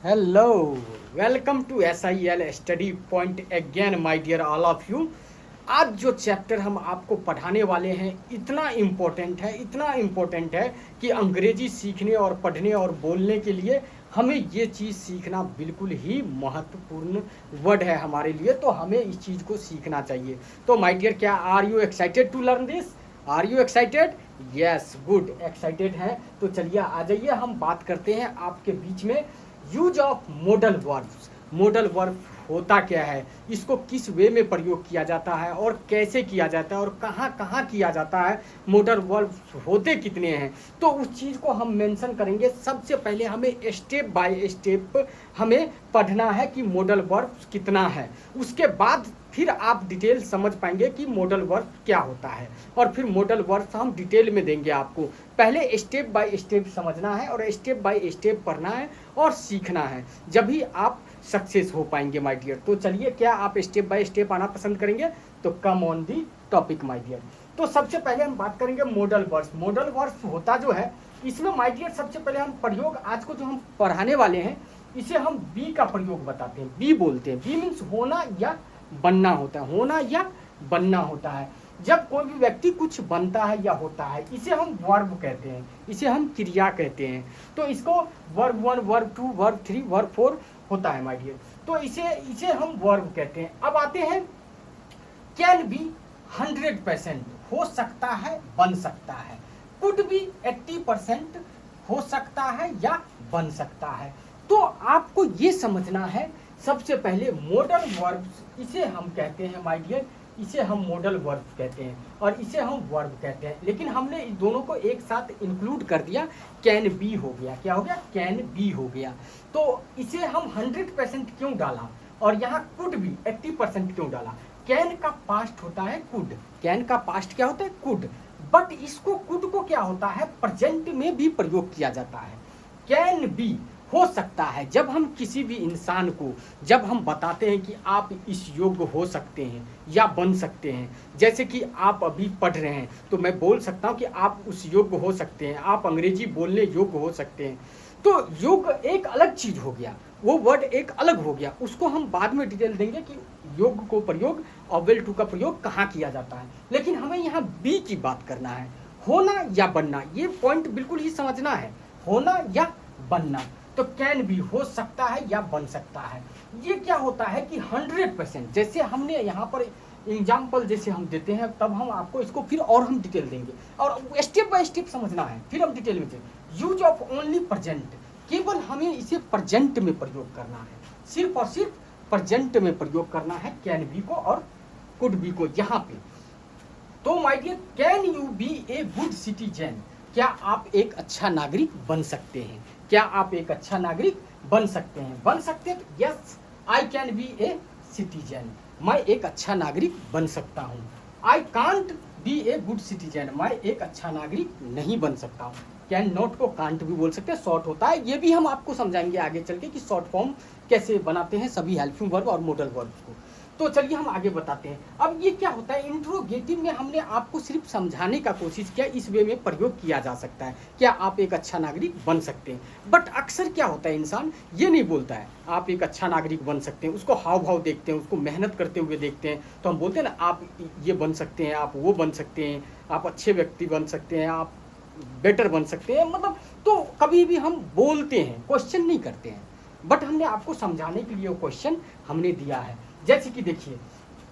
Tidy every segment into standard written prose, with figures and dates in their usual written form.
Hello, welcome to SIL study point again my dear all of you. आज जो chapter हम आपको पढ़ाने वाले हैं इतना इम्पोर्टेंट है कि अंग्रेजी सीखने और पढ़ने और बोलने के लिए हमें ये चीज़ सीखना बिल्कुल ही महत्वपूर्ण वर्ड है हमारे लिए, तो हमें इस चीज़ को सीखना चाहिए। तो माय डियर, क्या are you excited to learn this? Are you excited? Yes, good, excited हैं। तो चलिए आ जाइए, हम बात करते हैं आपके बीच में use of modal verbs. Modal verb होता क्या है, इसको किस वे में प्रयोग किया जाता है और कैसे किया जाता है और कहाँ कहाँ किया जाता है, मॉडल वर्ब होते कितने हैं, तो उस चीज़ को हम मेंशन करेंगे। सबसे पहले हमें स्टेप बाय स्टेप हमें पढ़ना है कि मॉडल वर्ब कितना है, उसके बाद फिर आप डिटेल समझ पाएंगे कि मॉडल वर्ब क्या होता है, और फिर मॉडल वर्ब हम डिटेल में देंगे आपको। पहले स्टेप बाय स्टेप समझना है और स्टेप बाय स्टेप पढ़ना है और सीखना है, जब भी आप सक्सेस हो पाएंगे माय डियर। तो चलिए, क्या आप स्टेप बाय स्टेप आना पसंद करेंगे? तो come on the topic my dear. तो सबसे पहले हम बात करेंगे मॉडल वर्ब्स। मॉडल वर्ब्स होता जो है, इसमें माय डियर सबसे पहले हम प्रयोग, आज को जो हम पढ़ाने वाले हैं इसे हम बी का प्रयोग बताते हैं। बी बोलते हैं, बी मीन्स होना या बनना होता है, होना या बनना होता है। जब कोई भी व्यक्ति कुछ बनता है या होता है, इसे हम वर्ब कहते हैं, इसे हम क्रिया कहते हैं। तो इसको वर्ब 1, वर्ब 2, वर्ब 3, वर्ब 4 होता है माय डियर। तो इसे हम वर्ब कहते हैं। अब आते हैं कैन बी 100%, हो सकता है, बन सकता है। कुड बी 80%, हो सकता है या बन सकता है। तो आपको ये समझना है सबसे पहले मॉडल वर्ब्स इसे हम कहते हैं माय डियर, इसे हम मॉडल वर्ब कहते हैं और इसे हम वर्ब कहते हैं। लेकिन हमने इस दोनों को एक साथ इंक्लूड कर दिया, कैन बी हो गया। क्या हो गया? कैन बी हो गया। तो इसे हम 100% क्यों डाला और यहाँ कुड भी 80% क्यों डाला? कैन का पास्ट होता है कुड, कैन का पास्ट क्या होता है? कुड। बट इसको कुड को क्या होता है, प्रेजेंट में भी प्रयोग किया जाता है। कैन बी हो सकता है, जब हम किसी भी इंसान को जब हम बताते हैं कि आप इस योग्य हो सकते हैं या बन सकते हैं, जैसे कि आप अभी पढ़ रहे हैं तो मैं बोल सकता हूं कि आप उस योग्य हो सकते हैं, आप अंग्रेजी बोलने योग्य हो सकते हैं। तो योग्य एक अलग चीज हो गया, वो वर्ड एक अलग हो गया, उसको हम बाद में डिटेल देंगे कि योग्य को प्रयोग ऑब्जेक्ट टू का प्रयोग कहाँ किया जाता है। लेकिन हमें यहाँ बी की बात करना है, होना या बनना। ये पॉइंट बिल्कुल ही समझना है, होना या बनना। तो कैन भी हो सकता है या बन सकता है। ये क्या होता है कि 100%, जैसे हमने यहाँ पर एग्जाम्पल जैसे हम देते हैं, तब हम आपको इसको फिर और हम डिटेल देंगे और स्टेप बाय स्टेप समझना है, फिर हम डिटेल में देंगे। यूज ऑफ ओनली प्रेजेंट, केवल हमें इसे प्रेजेंट में प्रयोग करना है, सिर्फ और सिर्फ प्रेजेंट में प्रयोग करना है कैन बी को और कुड बी को यहाँ पे। तो my dear, can you be a good citizen, क्या आप एक अच्छा नागरिक बन सकते हैं? क्या आप एक अच्छा नागरिक बन सकते हैं? बन सकते हैं? Yes, I can be a citizen, मैं एक अच्छा नागरिक बन सकता हूँ। I can't be a good citizen, मैं एक अच्छा नागरिक नहीं बन सकता हूँ। कैन नॉट को कांट भी बोल सकते हैं, शॉर्ट होता है। ये भी हम आपको समझाएंगे आगे चल के कि शॉर्ट फॉर्म कैसे बनाते हैं सभी हेल्पिंग वर्ब और मॉडल वर्ब्स को। तो चलिए हम आगे बताते हैं। अब ये क्या होता है, इंट्रोगेटिव में हमने आपको सिर्फ समझाने का कोशिश किया, इस वे में प्रयोग किया जा सकता है, क्या आप एक अच्छा नागरिक बन सकते हैं। बट अक्सर क्या होता है, इंसान ये नहीं बोलता है आप एक अच्छा नागरिक बन सकते हैं, उसको हाव भाव देखते हैं, उसको मेहनत करते हुए देखते हैं, तो हम बोलते हैं ना आप ये बन सकते हैं, आप वो बन सकते हैं, आप अच्छे व्यक्ति बन सकते हैं, आप बेटर बन सकते हैं, मतलब तो कभी भी हम बोलते हैं, क्वेश्चन नहीं करते हैं। बट हमने आपको समझाने के लिए वो क्वेश्चन हमने दिया है। जैसे कि देखिए,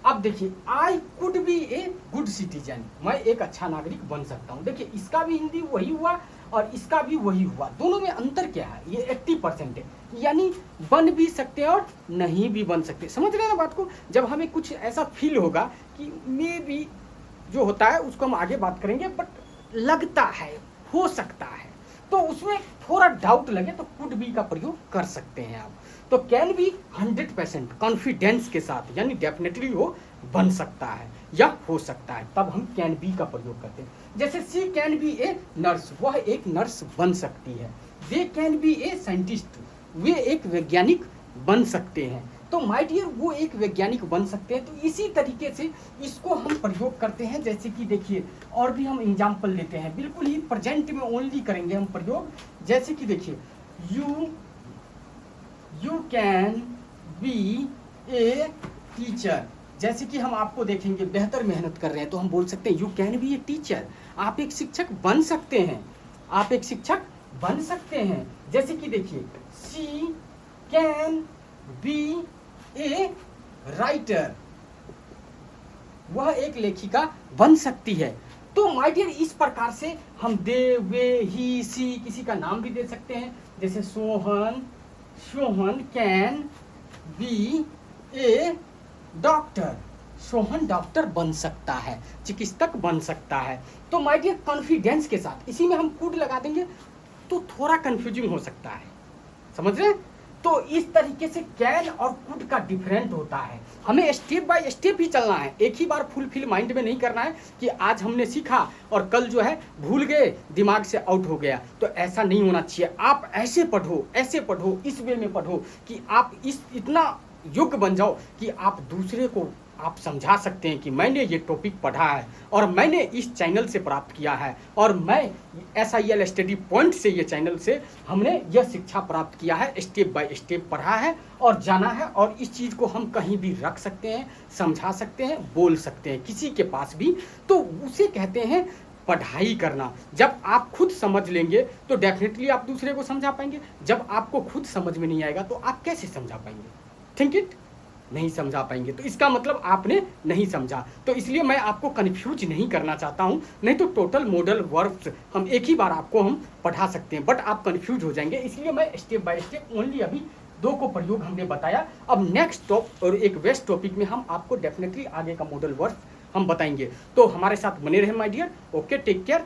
अब देखिए, I could be a good citizen, मैं एक अच्छा नागरिक बन सकता हूँ। देखिए, इसका भी हिंदी वही हुआ और इसका भी वही हुआ, दोनों में अंतर क्या है, ये 80% है, यानी बन भी सकते हैं और नहीं भी बन सकते। समझ रहे हैं ना बात को? जब हमें कुछ ऐसा फील होगा कि मे बी जो होता है उसको हम आगे बात करेंगे, बट लगता है, हो सकता है, तो उसमें थोड़ा डाउट लगे तो कुड बी का प्रयोग कर सकते हैं आप। तो कैन बी 100% कॉन्फिडेंस के साथ, यानी डेफिनेटली वो बन सकता है या हो सकता है, तब हम कैन बी का प्रयोग करते हैं। जैसे she can be a nurse, वह एक नर्स बन सकती है। They can be a scientist, वे एक वैज्ञानिक बन सकते हैं। तो माय डियर, वो एक वैज्ञानिक बन सकते हैं। तो इसी तरीके से इसको हम प्रयोग करते हैं। जैसे कि देखिए, और भी हम एग्जाम्पल लेते हैं, बिल्कुल ही प्रेजेंट में ओनली करेंगे हम प्रयोग। जैसे कि देखिए, you you can be a teacher. जैसे कि हम आपको देखेंगे बेहतर मेहनत कर रहे हैं तो हम बोल सकते हैं you can be a teacher, आप एक शिक्षक बन सकते हैं, आप एक शिक्षक बन सकते हैं। जैसे कि देखिए she can be a writer, वह एक लेखिका बन सकती है। तो माय डियर इस प्रकार से हम दे, वे, ही, सी किसी का नाम भी दे सकते हैं। जैसे Sohan can be A doctor, Sohan doctor बन सकता है, चिकित्सक बन सकता है। तो माय डियर कॉन्फिडेंस के साथ इसी में हम कुड लगा देंगे तो थोड़ा कंफ्यूजिंग हो सकता है, समझ रहे हैं? तो इस तरीके से कैन और कुड का डिफरेंट होता है, हमें स्टेप बाय स्टेप ही चलना है, एक ही बार फुलफिल माइंड में नहीं करना है कि आज हमने सीखा और कल जो है भूल गए, दिमाग से आउट हो गया। तो ऐसा नहीं होना चाहिए। आप ऐसे पढ़ो, इस वे में पढ़ो कि आप इतना योग्य बन जाओ कि आप दूसरे को आप समझा सकते हैं कि मैंने ये टॉपिक पढ़ा है और मैंने इस चैनल से प्राप्त किया है और मैं SIL स्टडी पॉइंट से, ये चैनल से हमने यह शिक्षा प्राप्त किया है, स्टेप बाय स्टेप पढ़ा है और जाना है। और इस चीज़ को हम कहीं भी रख सकते हैं, समझा सकते हैं, बोल सकते हैं किसी के पास भी। तो उसे कहते हैं पढ़ाई करना। जब आप खुद समझ लेंगे तो डेफिनेटली आप दूसरे को समझा पाएंगे। जब आपको खुद समझ में नहीं आएगा तो आप कैसे समझा पाएंगे? थिंक इट, नहीं समझा पाएंगे। तो इसका मतलब आपने नहीं समझा। तो इसलिए मैं आपको कन्फ्यूज नहीं करना चाहता हूं, नहीं तो टोटल मॉडल वर्ब्स हम एक ही बार आपको हम पढ़ा सकते हैं, बट आप कन्फ्यूज हो जाएंगे। इसलिए मैं स्टेप बाय स्टेप ओनली अभी 2 को प्रयोग हमने बताया। अब नेक्स्ट और एक बेस्ट टॉपिक में हम आपको डेफिनेटली आगे का मॉडल वर्ब हम बताएंगे। तो हमारे साथ बने रहे my dear. Okay, take care.